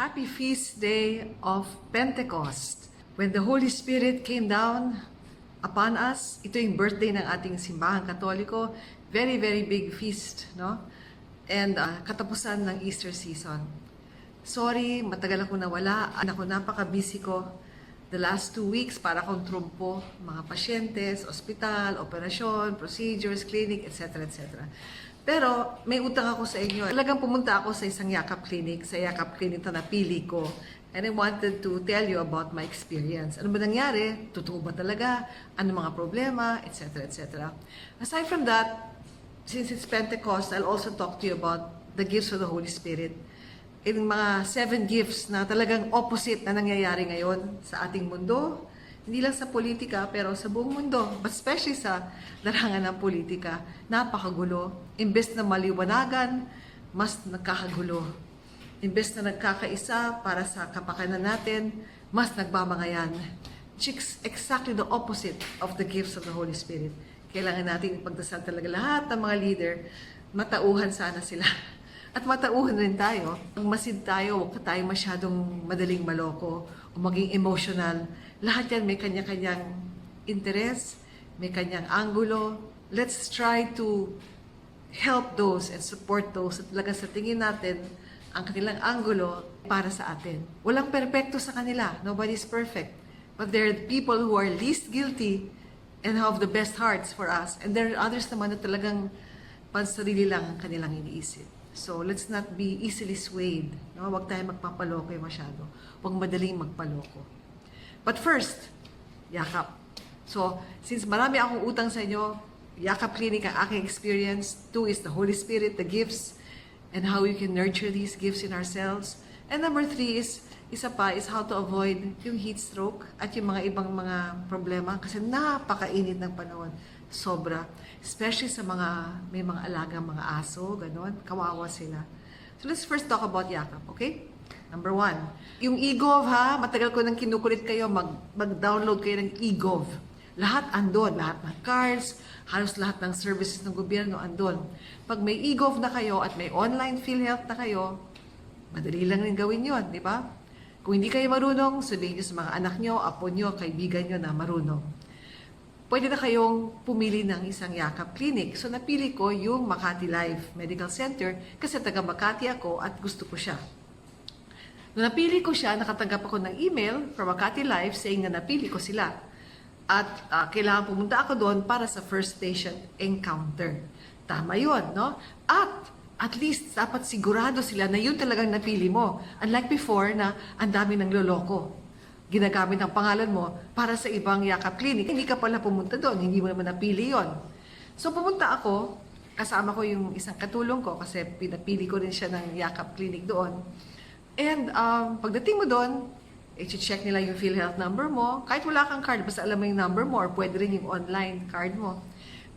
Happy Feast Day of Pentecost. When the Holy Spirit came down upon us, ito yung birthday ng ating simbahang Katoliko. Very, very big feast, no? And katapusan ng Easter season. Sorry, matagal ako nawala. Napaka-busy ko the last 2 weeks para akong trumpo, mga pasyentes, ospital, operasyon, procedures, clinic, etc. etc. Pero may utang ako sa inyo. Talagang pumunta ako sa isang yakap clinic, na napili ko. And I wanted to tell you about my experience. Ano ba nangyari? Totoo ba talaga? Ano mga problema? Etc. etc. Aside from that, since it's Pentecost, I'll also talk to you about the gifts of the Holy Spirit. In mga 7 gifts na talagang opposite na nangyayari ngayon sa ating mundo. Hindi lang sa politika, pero sa buong mundo. But especially sa larangan ng politika, napakagulo. Imbes na maliwanagan, mas nagkakagulo. Imbes na nagkakaisa para sa kapakanan natin, mas nagbabangayan. Exactly the opposite of the gifts of the Holy Spirit. Kailangan natin ipagdasal talaga lahat ng mga leader, matauhan sana sila. At matauhan rin tayo. Pag masid tayo, huwag tayo masyadong madaling maloko o maging emotional. Lahat yan may kanya-kanyang interes, may kanyang angulo. Let's try to help those and support those at talaga sa tingin natin ang kanilang angulo para sa atin. Walang perpekto sa kanila. Nobody's perfect. But there are people who are least guilty and have the best hearts for us. And there are others naman na talagang pansarili lang ang kanilang iniisip. So, let's not be easily swayed. No? Huwag tayo magpapaloko masyado. Huwag madaling magpaloko. But first, yakap. So, since marami akong utang sa inyo, yakap clinic ang aking experience. 2 is the Holy Spirit, the gifts, and how you can nurture these gifts in ourselves. And number 3 is, isa pa, is how to avoid yung heat stroke at yung mga ibang mga problema. Kasi napakainit ng panahon. Sobra. Especially sa may mga alagang mga aso, ganon. Kawawa sila. So let's first talk about yakap, okay? Number 1. Yung eGov ha, matagal ko nang kinukulit kayo, mag-download kayo ng eGov. Lahat andon, lahat ng cards, halos lahat ng services ng gobyerno andon. Pag may eGov na kayo at may online PhilHealth na kayo, madali lang rin gawin yon, di ba? Kung hindi kayo marunong, sabihin nyo sa mga anak nyo, apo nyo, kaibigan nyo na marunong. Pwede na kayong pumili ng isang yakap clinic. So napili ko yung Makati Life Medical Center kasi taga Makati ako at gusto ko siya. Nung napili ko siya, nakatanggap ako ng email from Makati Life saying na napili ko sila. At kailangan pumunta ako doon para sa first patient encounter. Tama yun, no? At least dapat sigurado sila na yun talagang napili mo. Unlike before na ang dami ng loloko. Ginagamit ang pangalan mo para sa ibang yakap clinic. Hindi ka pala pumunta doon, hindi mo naman napili yon. So pumunta ako, kasama ko yung isang katulong ko kasi pinapili ko rin siya ng yakap clinic doon. And pagdating mo doon, i-check nila yung PhilHealth number mo. Kahit wala kang card, basta alam mo yung number mo or pwede rin yung online card mo.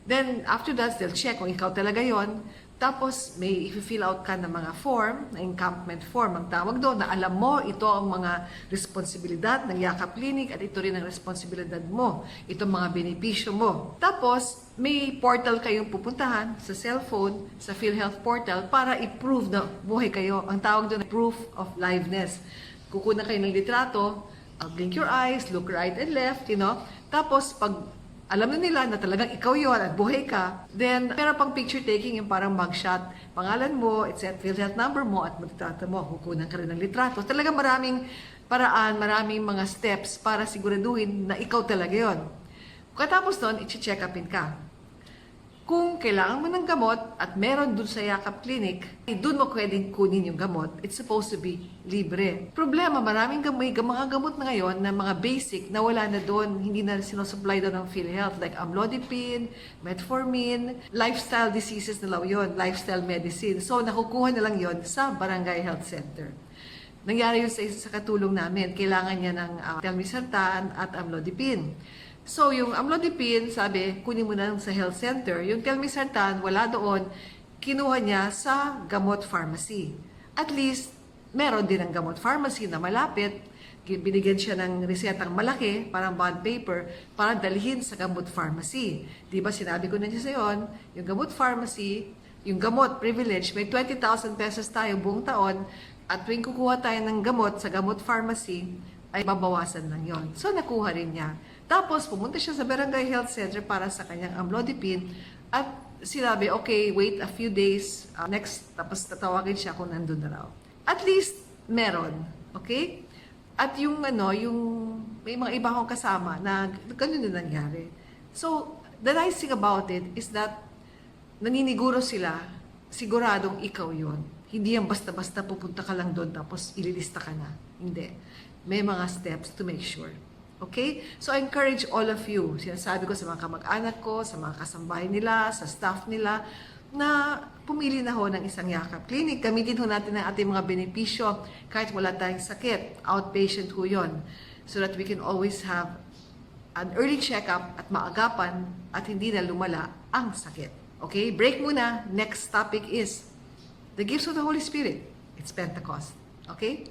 Then after that, they'll check kung ikaw talaga yon. Tapos, may i-fill out ka ng mga form, na encampment form, ang tawag doon, na alam mo, ito ang mga responsibilidad ng yakap clinic at ito rin ang responsibilidad mo. Ito mga benepisyo mo. Tapos, may portal kayong pupuntahan sa cellphone, sa PhilHealth portal, para i-prove na buhay kayo. Ang tawag doon, proof of liveness. Kukunan kayo ng litrato, blink your eyes, look right and left, Tapos, pag alam na nila na talagang ikaw yun at buhay ka, then meron pang picture taking yung parang mugshot, pangalan mo, etc., PhilHealth number mo at litrato mo, kukunan ka rin ng litrato. Talagang maraming paraan, maraming mga steps para siguraduhin na ikaw talaga yun. Katapos nun, i-check upin ka. Kung kailangan mo ng gamot at meron dun sa yakap clinic, dun mo pwedeng kunin yung gamot. It's supposed to be libre. Problema, maraming mga gamot na ngayon na mga basic na wala na doon, hindi na sinusupply doon ng PhilHealth like amlodipine, metformin, lifestyle diseases na lang yun, lifestyle medicine. So nakukuha na lang yun sa Barangay Health Center. Nangyari yun sa katulong namin. Kailangan niya ng telmisartan at amlodipine. So, yung amlodipine, sabi, kunin mo na sa health center. Yung telmisartan, wala doon, kinuha niya sa gamot pharmacy. At least, meron din ang gamot pharmacy na malapit. Binigyan siya ng resetang malaki, parang bond paper, para dalhin sa gamot pharmacy. Di ba, sinabi ko na niya sa yon, yung gamot pharmacy, yung gamot privilege, may 20,000 pesos tayo buong taon, At tuwing kukuha tayo ng gamot sa gamot pharmacy, ay babawasan lang yon. So, nakuha rin niya. Tapos, pumunta siya sa Barangay Health Center para sa kanyang amlodipine at sinabi, okay, wait a few days, tapos tatawagin siya kung nandun na raw. At least, meron. Okay? At yung may mga iba akong kasama na ganun na nangyari. So, the nice thing about it is that naniniguro sila, siguradong ikaw yon. Hindi yan basta-basta pupunta ka lang doon tapos ililista ka na. Hindi. May mga steps to make sure. Okay? So, I encourage all of you. Sinasabi ko sa mga kamag-anak ko, sa mga kasambahay nila, sa staff nila, na pumili na ho ng isang Yakap Clinic. Gamitin ho natin ang ating mga benepisyo kahit wala tayong sakit. Outpatient ho yun. So that we can always have an early check-up at maagapan at hindi na lumala ang sakit. Okay? Break muna. Next topic is the gifts of the Holy Spirit. It's Pentecost. Okay?